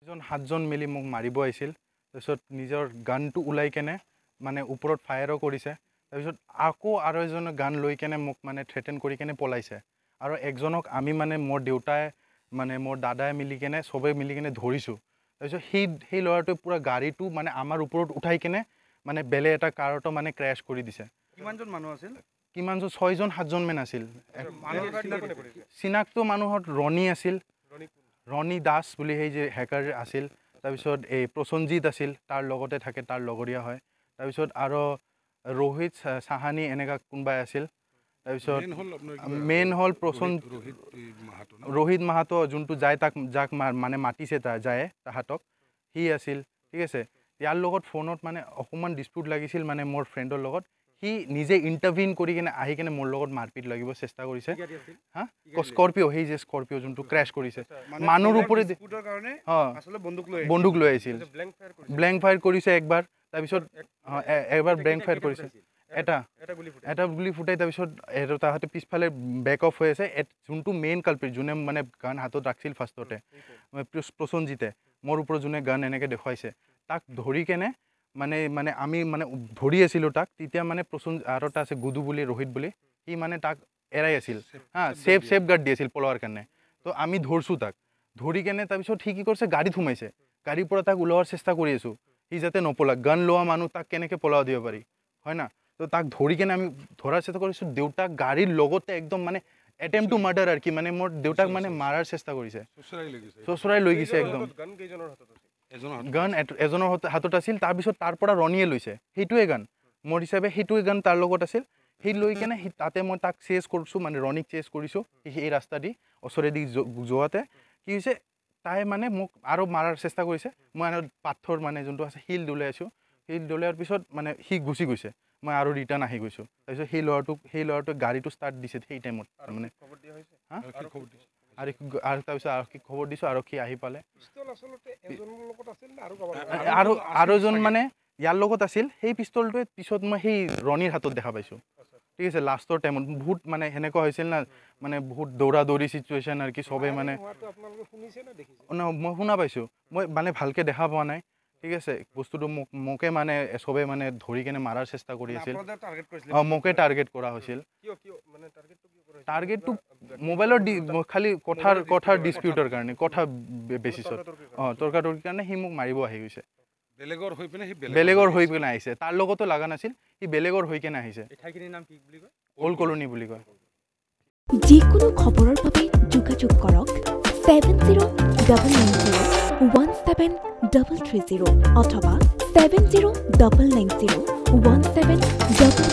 এজন 7জন মিলি মোক মাৰিব আহিছিল তাৰপিছত নিজৰ গানটো উলাই কেনে মানে ওপৰত ফায়াৰো কৰিছে তাৰপিছত আকৌ আৰু এজন গান লৈ কেনে মোক মানে থ্ৰেটেন কৰি কেনে পলাইছে আৰু একজনক আমি মানে মোৰ দেউতাই মানে মোৰ দাদাই মিলি কেনে সবে মিলি কেনে ধৰিছো তাৰপিছত সেই ল'ৰাটোৱে পুৰা গাড়ীটো মানে আমাৰ ওপৰত উঠাই কেনে মানে বেলে এটা কাৰটো মানে ক্ৰ্যাশ কৰি দিছে কিমানজন মানুহ আছিল কিমানজন 6জন 7জন মান আছিল চিনাক্ত মানুহত ৰনি আছিল ৰনি দাস বুলি সেই যে হ্যাকাৰ আছিল তাৰপিছত এই প্ৰসঞ্জিত আছিল তাৰ লগতে থাকে তাৰ লগৰীয়া হয় তাৰপিছত আৰু रोहित साहानी এনেকা কোনবাই আছিল তাৰপিছত মেইন হল रोहित মাহাতো যোনটো যায় তাক যাক মানে মাটিছে যায় তাহাতক হি আছিল ঠিক আছে ইয়াৰ লগত ফোনত মানে অকমান ডিসপিউট লাগিছিল মানে মোৰ ফ্ৰেণ্ডৰ লগত হি নিজে ইন্টাৰভিন কৰি কিনে আহি কিনে মোৰ লগত মাৰপিট লাগিব চেষ্টা কৰিছে হা স্কৰপিও সেই যে স্কৰপিও যোনটো ক্ৰ্যাশ কৰিছে মানুহৰ ওপৰে ডিসপিউটৰ কাৰণে আসলে বন্দুক লৈ আহিছিল ব্ল্যাঙ্ক ফায়াৰ কৰিছে একবাৰ তাৰপিছত একবাৰ ব্ল্যাঙ্ক ফায়াৰ কৰিছে এটা গুলি ফুটাই তাৰপিছত তাহাতে পিছফালে বেক অফ হৈ আছে যোনটো মেইন কালপ্ৰিট যোনে মানে গান হাতত ৰাখিছিল ফাৰ্ষ্টতে প্ৰসঞ্জিতে মোৰ ওপৰত যোনে গান এনেকে দেখুৱাইছে তাক ধৰি কেনে মানে আমি মানে ধৰি আছিল তাক তেতিয়া মানে আৰু এটা আছে গুদু বুলি रोहित বুলি হি মানে তাক এৰাই আছিল হা সেফ গাৰ্ড দি আছিল পলোৱাৰ কাৰণে তো আমি ধৰছো তাক ধৰি কেনে তাৰপিছত হি কি কৰিছে গাড়ীত সোমাইছে গাড়ীৰ পৰা তাক ওলোৱাৰ চেষ্টা কৰি আছো হি যাতে নপলা গান লোৱা মানুহ তাক কেনেকে পলাও দিব পাৰি হয় না তো তাক ধৰি কেনে আমি ধৰাৰ চেষ্টা কৰিছো দেউতা গাড়ীৰ লগতে একদম মানে অ্যাটেম্প টু মাৰ্ডাৰ আৰ কি মানে মোৰ দেউতাক মানে মাৰাৰ চেষ্টা কৰিছে সসুৰাই লৈ গৈছে একদম গান কেইজনৰ হাতত আছিল গান এজনৰ হাতত আছিল তাৰ পিছত তাৰ পৰা ৰনিয়ে লৈছে হেইটোৱে গান মোৰ হিচাপে হেইটোৱে গান তাৰ লগত আছিল হি লৈ কেনে তাতে মই তাক চেজ কৰিছো মানে ৰনিক চেজ কৰিছো এই ৰাস্তা দি ওচৰে দি যোৱাতে কি হৈছে তাই মানে মোক আৰু মাৰাৰ চেষ্টা কৰিছে মই পাথৰ মানে যোনটো আছে হিল দলাইছো হিল দলাৰ পিছত মানে হি গুচি গৈছে মই আৰু ৰিটাৰ্ন আহি গৈছো তাৰপিছত সেই ল'ৰাটো গাড়ীটো ষ্টাৰ্ট দিছে সেই টাইমত মানে খবৰ দিয়া হৈছে হা আৰু তাৰপিছত আৰক্ষীক খবৰ দিছো আৰক্ষী আহি পালে পিস্তল আসলতে এজনৰ লগত আছিল আৰু এজন মানে ইয়াৰ লগত আছিল সেই পিস্তলটোৱে পিছত মই সেই ৰনিৰ হাতত দেখা পাইছো ঠিক আছে লাষ্টৰ টাইমত বহুত মানে হেনেকুৱা হৈছিল না মানে বহুত দৌৰা দৌৰি সিচুৱেশন আর কি সবে মানে আপোনালোকে শুনিছে না দেখিছে মই শুনা পাইছো মই মানে ভালকে দেখা পোৱা নাই ঠিক আছে বস্তুটো মোকে মানে সবে মানে ধৰি কেনে মাৰাৰ চেষ্টা কৰি আছিল মোকে টাৰ্গেট কৰা হৈছিল মানে টাৰ্গেটটো মোবাইলৰ খালি কথাৰ ডিসপিউটৰ কাৰণে কথা বেচিছত তৰ্কাতৰ্কিৰ কাৰণে হি মোক মাৰিব আহি গৈছে বেলেগৰ হৈ পিনে আহিছে তাৰ লগতো লাগা নাছিল হি বেলেগৰ হৈ কেনে আহিছে ঠাইখিনিৰ নাম কি বুলি কয় ওল্ড কলোনী বুলি কয় যিকোনো খবৰৰ বাবে যোগাযোগ কৰক 7099017330 অথবা 7099017330